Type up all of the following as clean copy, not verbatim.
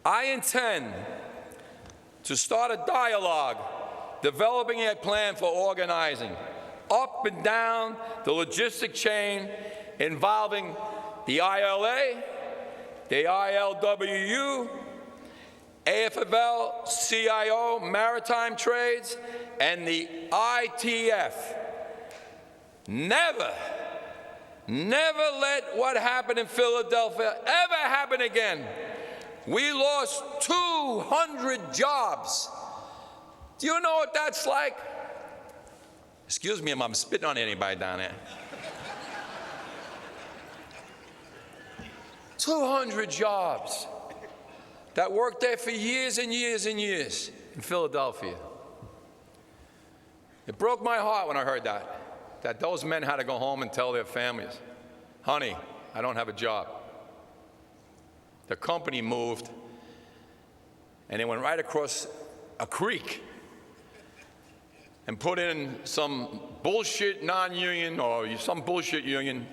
I intend to start a dialogue, developing a plan for organizing up and down the logistic chain involving the ILA, the ILWU, AFL, CIO, Maritime Trades, and the ITF. Never let what happened in Philadelphia ever happen again. We lost 200 jobs. Do you know what that's like? Excuse me if I'm spitting on anybody down there. 200 jobs that worked there for years and years and years in Philadelphia. It broke my heart when I heard that those men had to go home and tell their families, honey, I don't have a job. The company moved, and they went right across a creek and put in some bullshit non-union or some bullshit union.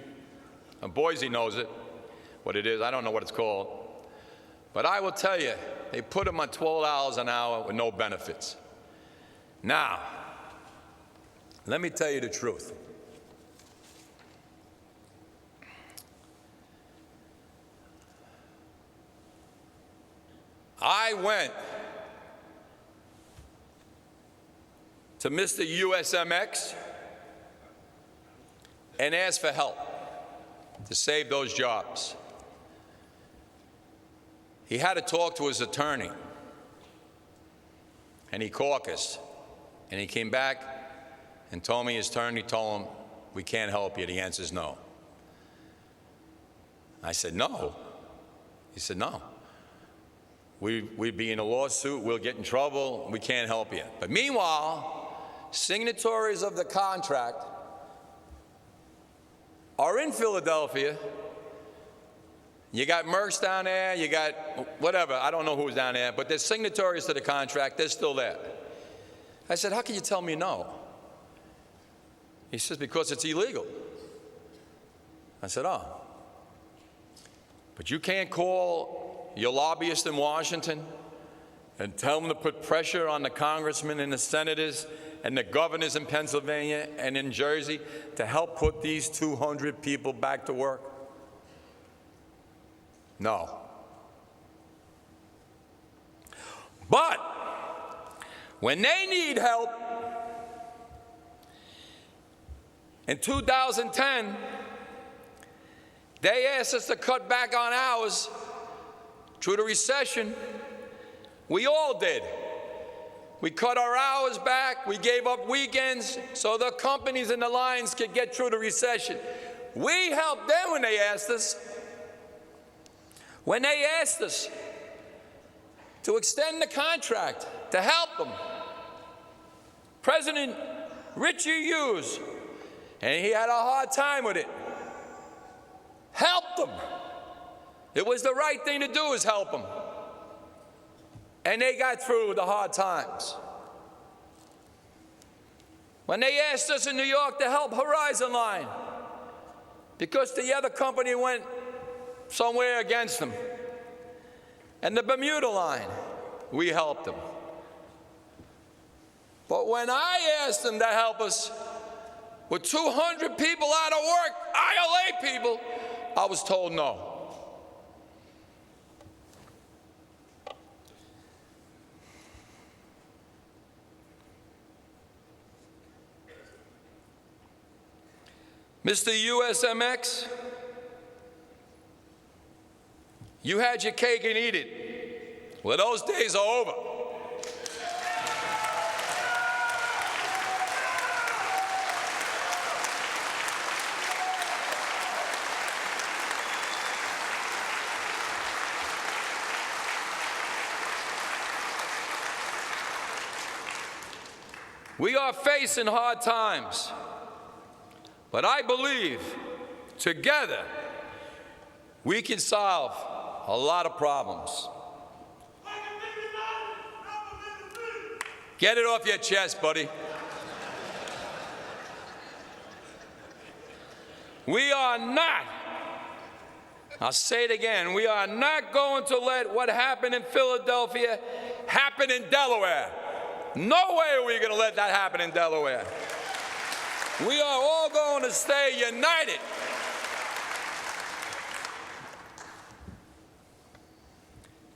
And Boise knows it, what it is. I don't know what it's called. But I will tell you, they put them on $12 an hour with no benefits. Now, let me tell you the truth. I went to Mr. USMX and asked for help to save those jobs. He had to talk to his attorney, and he caucused, and he came back and told me his attorney told him, we can't help you. The answer is no. I said, no. He said, no. We'd be in a lawsuit, we'll get in trouble, we can't help you. But meanwhile, signatories of the contract are in Philadelphia. You got Merckx down there, you got whatever, I don't know who's down there, but there's signatories to the contract, they're still there. I said, how can you tell me no? He says, because it's illegal. I said, oh. But you can't call your lobbyist in Washington and tell them to put pressure on the congressmen and the senators and the governors in Pennsylvania and in Jersey to help put these 200 people back to work? No. But when they need help, in 2010, they asked us to cut back on hours through the recession. We all did. We cut our hours back. We gave up weekends so the companies and the lines could get through the recession. We helped them when they asked us. When they asked us to extend the contract, to help them, President Richie Hughes, and he had a hard time with it, helped them. It was the right thing to do, is help them. And they got through the hard times. When they asked us in New York to help Horizon Line, because the other company went somewhere against them, and the Bermuda Line, we helped them. But when I asked them to help us with 200 people out of work, ILA people, I was told no. Mr. USMX, you had your cake and eat it. Well, those days are over. We are facing hard times, but I believe together we can solve a lot of problems. Get it off your chest, buddy. We are not I'll say it again. We are not going to let what happened in Philadelphia happen in Delaware. No way are we going to let that happen in Delaware. We are all going to stay united.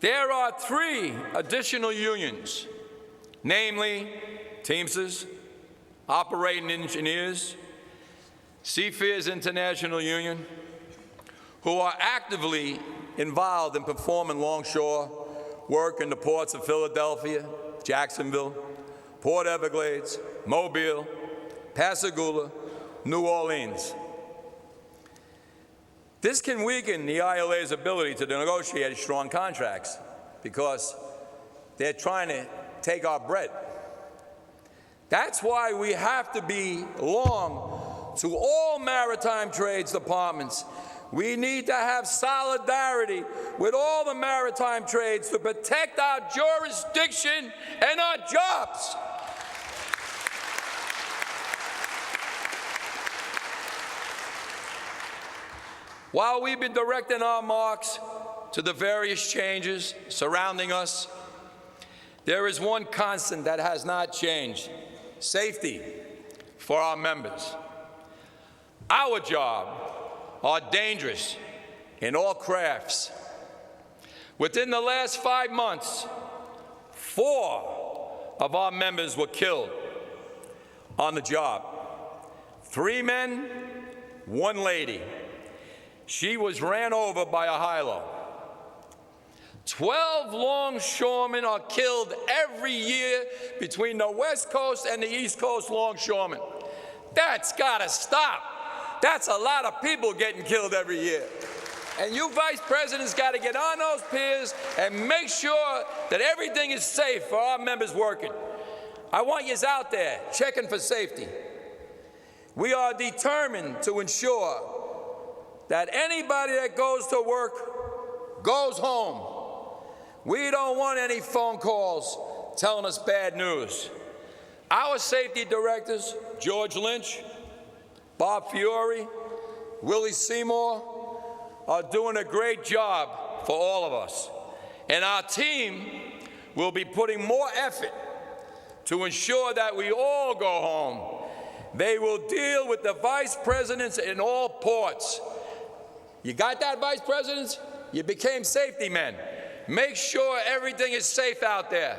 There are 3 additional unions, namely Teamsters, Operating Engineers, Seafarers International Union, who are actively involved in performing longshore work in the ports of Philadelphia, Jacksonville, Port Everglades, Mobile, Pascagoula, New Orleans. This can weaken the ILA's ability to negotiate strong contracts because they're trying to take our bread. That's why we have to belong to all maritime trades departments. We need to have solidarity with all the maritime trades to protect our jurisdiction and our jobs. While we've been directing our marks to the various changes surrounding us, there is one constant that has not changed: safety for our members. Our job are dangerous in all crafts. Within the last 5 months, 4 of our members were killed on the job. 3 men, 1 lady. She was ran over by a high-low. 12 longshoremen are killed every year between the West Coast and the East Coast longshoremen. That's got to stop. That's a lot of people getting killed every year. And you vice presidents got to get on those piers and make sure that everything is safe for our members working. I want you out there checking for safety. We are determined to ensure that anybody that goes to work goes home. We don't want any phone calls telling us bad news. Our safety directors, George Lynch, Bob Fiore, Willie Seymour, are doing a great job for all of us. And our team will be putting more effort to ensure that we all go home. They will deal with the vice presidents in all ports. You got that, vice presidents? You became safety men. Make sure everything is safe out there,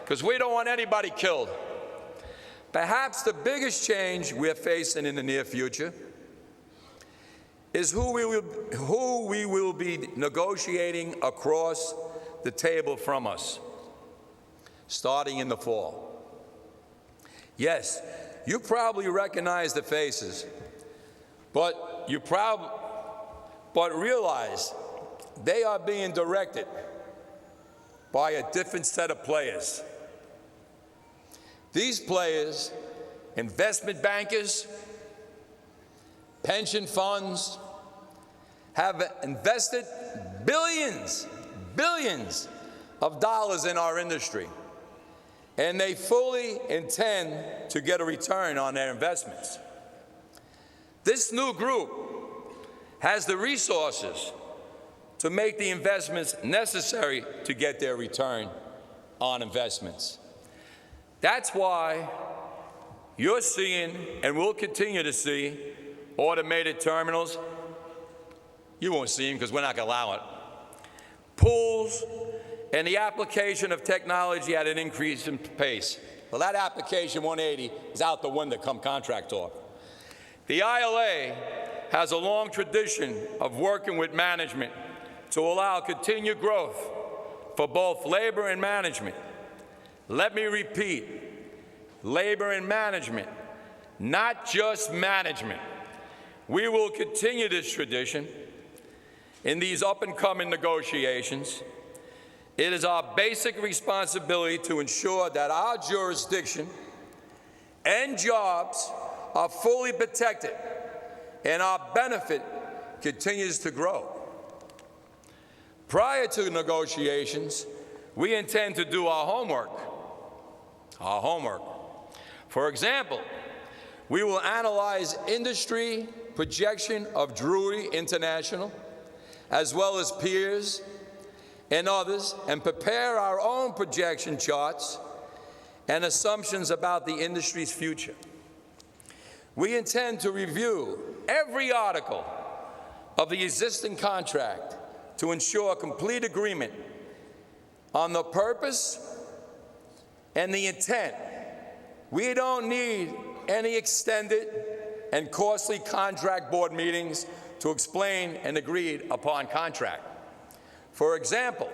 because we don't want anybody killed. Perhaps the biggest change we're facing in the near future is who we will be negotiating across the table from us, starting in the fall. Yes, you probably recognize the faces, but realize they are being directed by a different set of players. These players, investment bankers, pension funds, have invested billions of dollars in our industry, and they fully intend to get a return on their investments. This new group has the resources to make the investments necessary to get their return on investments. That's why you're seeing, and will continue to see, automated terminals. You won't see them because we're not going to allow it. Pools, and the application of technology at an increasing pace. Well, that application 180 is out the window come contract talk. The ILA has a long tradition of working with management to allow continued growth for both labor and management. Let me repeat, labor and management, not just management. We will continue this tradition in these up-and-coming negotiations. It is our basic responsibility to ensure that our jurisdiction and jobs are fully protected and our benefit continues to grow. Prior to negotiations, we intend to do our homework. For example, we will analyze industry projection of Drury International, as well as peers and others, and prepare our own projection charts and assumptions about the industry's future. We intend to review every article of the existing contract to ensure complete agreement on the purpose and the intent. We don't need any extended and costly contract board meetings to explain an agreed upon contract. For example,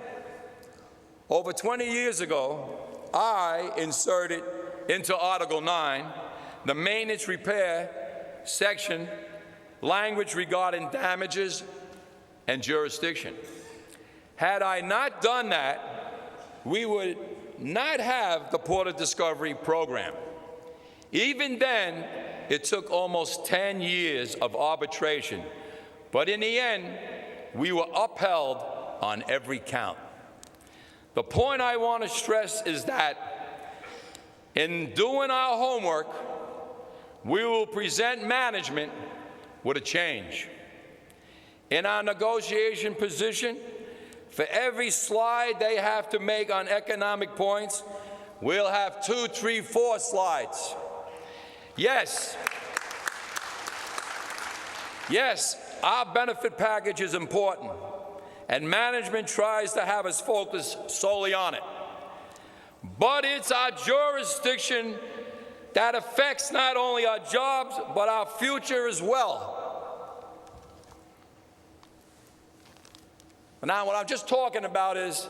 over 20 years ago, I inserted into Article 9 the maintenance repair section language regarding damages and jurisdiction. Had I not done that, we would not have the Port of Discovery program. Even then, it took almost 10 years of arbitration, but in the end, we were upheld on every count. The point I want to stress is that in doing our homework, we will present management with a change. In our negotiation position, for every slide they have to make on economic points, we'll have 2, 3, 4 slides. Yes, our benefit package is important, and management tries to have us focus solely on it. But it's our jurisdiction that affects not only our jobs, but our future as well. Now, what I'm just talking about is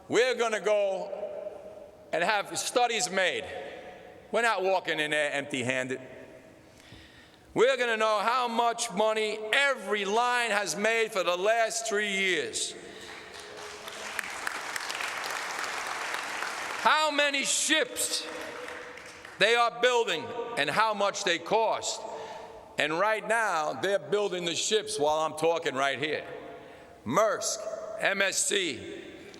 we're going to go and have studies made. We're not walking in there empty-handed. We're going to know how much money every line has made for the last 3 years. How many ships they are building and how much they cost. And right now, they're building the ships while I'm talking right here. Maersk, MSC,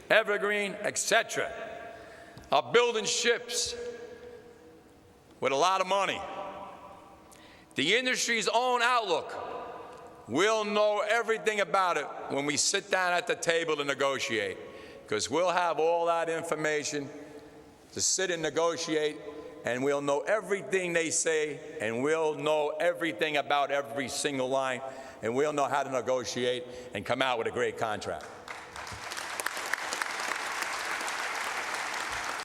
Evergreen, etc. are building ships with a lot of money. The industry's own outlook, we'll know everything about it when we sit down at the table to negotiate, because we'll have all that information to sit and negotiate, and we'll know everything they say, and we'll know everything about every single line, and we'll know how to negotiate and come out with a great contract.